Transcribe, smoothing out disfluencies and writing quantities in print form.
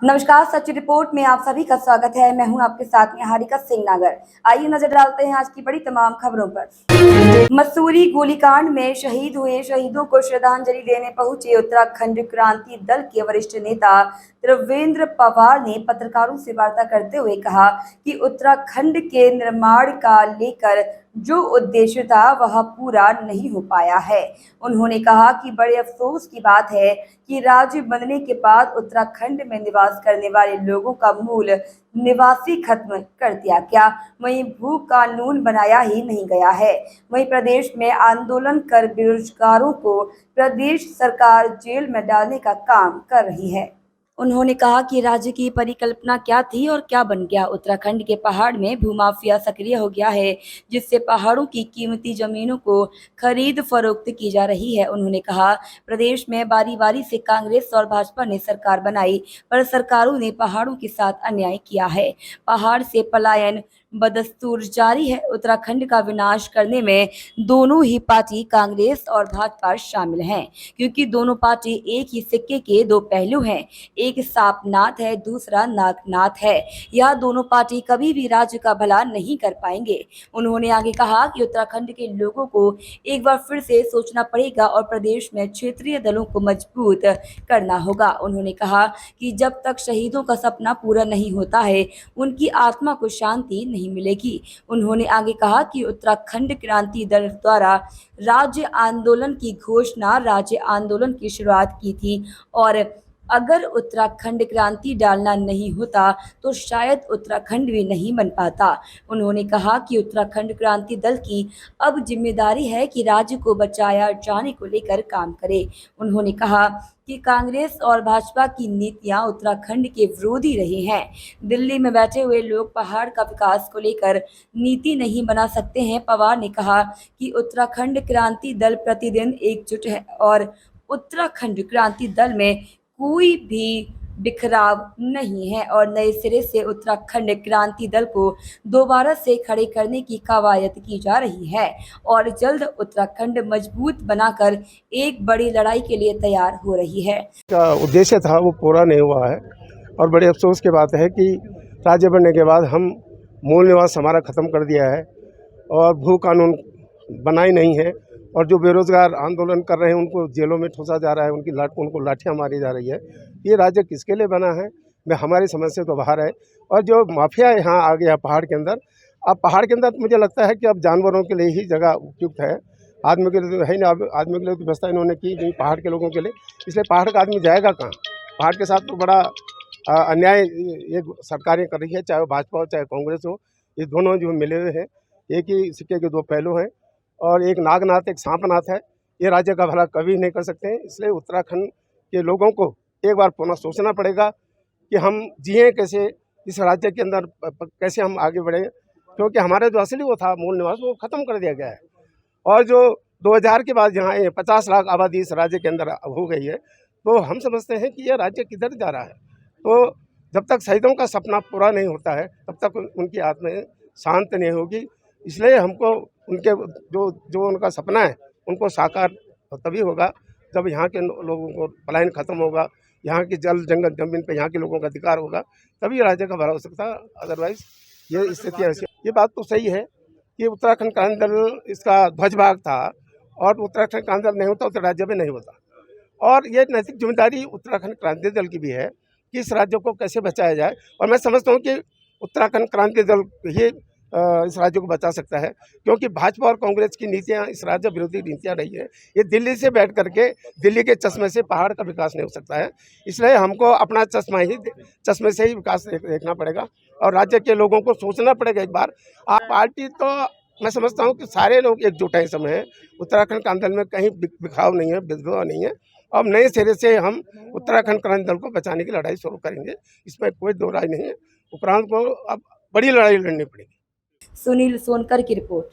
नमस्कार, सच्ची रिपोर्ट में आप सभी का स्वागत है। मैं हूं आपके साथ में हारिका सिंह नागर। आइए नजर डालते हैं आज की बड़ी तमाम खबरों पर। मसूरी गोलीकांड में शहीद हुए शहीदों को श्रद्धांजलि देने पहुंचे उत्तराखंड क्रांति दल के वरिष्ठ नेता त्रिवेंद्र पवार ने पत्रकारों से वार्ता करते हुए कहा कि उत्तराखंड के निर्माण का लेकर जो उद्देश्य था वह पूरा नहीं हो पाया है। उन्होंने कहा कि बड़े अफसोस की बात है कि राज्य बनने के बाद उत्तराखंड में निवास करने वाले लोगों का मूल निवासी खत्म कर दिया गया, वहीं भू कानून बनाया ही नहीं गया है। वहीं प्रदेश में आंदोलन कर बेरोजगारों को प्रदेश सरकार जेल में डालने का काम कर रही है। उन्होंने कहा कि राज्य की परिकल्पना क्या थी और क्या बन गया। उत्तराखंड के पहाड़ में भूमाफिया सक्रिय हो गया है, जिससे पहाड़ों की कीमती जमीनों को खरीद फरोख्त की जा रही है। उन्होंने कहा, प्रदेश में बारी बारी से कांग्रेस और भाजपा ने सरकार बनाई, पर सरकारों ने पहाड़ों के साथ अन्याय किया है। पहाड़ से पलायन बदस्तूर जारी है। उत्तराखंड का विनाश करने में दोनों ही पार्टी कांग्रेस और भाजपा शामिल हैं, क्योंकि दोनों पार्टी एक ही सिक्के के दो पहलू हैं। एक सांपनाथ है, दूसरा नागनाथ है। यह दोनों पार्टी कभी भी राज्य का भला नहीं कर पाएंगे। उन्होंने आगे कहा कि उत्तराखंड के लोगों को एक बार फिर से सोचना पड़ेगा और प्रदेश में क्षेत्रीय दलों को मजबूत करना होगा। उन्होंने कहा कि जब तक शहीदों का सपना पूरा नहीं होता है, उनकी आत्मा को शांति नहीं मिलेगी। उन्होंने आगे कहा कि उत्तराखंड क्रांति दल द्वारा राज्य आंदोलन की घोषणा राज्य आंदोलन की शुरुआत की थी, और अगर उत्तराखंड क्रांति डालना नहीं होता तो शायद उत्तराखंड भी नहीं बन पाता। उन्होंने कहा कि उत्तराखंड क्रांति दल की अब जिम्मेदारी है कि राज्य को बचाया जाने को लेकर काम करे। उन्होंने कहा कि कांग्रेस और भाजपा की नीतियां उत्तराखंड के विरोधी रही हैं। दिल्ली में बैठे हुए लोग पहाड़ का विकास को लेकर नीति नहीं बना सकते हैं। पवार ने कहा कि उत्तराखंड क्रांति दल प्रतिदिन एकजुट है और उत्तराखंड क्रांति दल में कोई भी बिखराव नहीं है और नए सिरे से उत्तराखंड क्रांति दल को दोबारा से खड़े करने की कवायद की जा रही है और जल्द उत्तराखंड मजबूत बनाकर एक बड़ी लड़ाई के लिए तैयार हो रही है। का उद्देश्य था वो पूरा नहीं हुआ है और बड़े अफसोस की बात है कि राज्य बनने के बाद हम मूल निवास हमारा ख़त्म कर दिया है और भू कानून बना ही नहीं है और जो बेरोजगार आंदोलन कर रहे हैं उनको जेलों में ठूसा जा रहा है, उनको लाठियां मारी जा रही है। ये राज्य किसके लिए बना है? हमारी समझ से तो बाहर है। और जो माफिया यहाँ आ गया पहाड़ के अंदर, अब पहाड़ के अंदर मुझे लगता है कि अब जानवरों के लिए ही जगह उपयुक्त है, आदमी के लिए तो है नहीं। अब आदमी के लिए तो व्यवस्था इन्होंने की नहीं, पहाड़ के लोगों के लिए। इसलिए पहाड़ का आदमी जाएगा कहाँ? पहाड़ के साथ तो बड़ा अन्याय ये सरकारें कर रही है, चाहे वो भाजपा हो चाहे कांग्रेस हो। ये दोनों जो मिले हुए हैं, एक ही सिक्के के दो पहलू हैं और एक नागनाथ एक सांपनाथ है। ये राज्य का भला कभी नहीं कर सकते हैं। इसलिए उत्तराखंड के लोगों को एक बार पुनः सोचना पड़ेगा कि हम जिए कैसे, इस राज्य के अंदर कैसे हम आगे बढ़ें, क्योंकि हमारा जो असली वो था मूल निवास वो ख़त्म कर दिया गया है। और जो 2000 के बाद यहाँ 50 लाख आबादी इस राज्य के अंदर हो गई है, तो हम समझते हैं कि यह राज्य किधर जा रहा है। तो जब तक शहीदों का सपना पूरा नहीं होता है तब तक उनकी आत्माएं शांत नहीं होगी। इसलिए हमको उनके जो उनका सपना है उनको साकार तभी होगा जब यहाँ के लोगों को पलायन खत्म होगा, यहाँ की जल जंगल जमीन पे यहाँ के लोगों का अधिकार होगा, तभी राज्य का भला हो सकता है। अदरवाइज ये स्थिति ऐसी। ये बात तो सही है कि उत्तराखंड क्रांति दल इसका ध्वजभाग था और उत्तराखंड क्रांति दल नहीं होता तो राज्य में नहीं होता। और ये नैतिक जिम्मेदारी उत्तराखंड क्रांति दल की भी है कि इस राज्य को कैसे बचाया जाए। और मैं समझता हूँ कि उत्तराखंड क्रांति दल ही इस राज्य को बचा सकता है, क्योंकि भाजपा और कांग्रेस की नीतियां इस राज्य विरोधी नीतियां रही है। ये दिल्ली से बैठ करके दिल्ली के चश्मे से पहाड़ का विकास नहीं हो सकता है। इसलिए हमको अपना चश्मे से ही विकास देखना पड़ेगा और राज्य के लोगों को सोचना पड़ेगा एक बार। आप पार्टी तो मैं समझता हूँ कि सारे लोग एकजुट हैं इस समय। उत्तराखंड क्रांति दल में कहीं बिखराव नहीं है, विद्रोह नहीं है। अब नए सिरे से हम उत्तराखंड क्रांति दल को बचाने की लड़ाई शुरू करेंगे, इसमें कोई दो राय नहीं है। उपरांत को अब बड़ी लड़ाई लड़नी पड़ेगी। सुनील सोनकर की रिपोर्ट।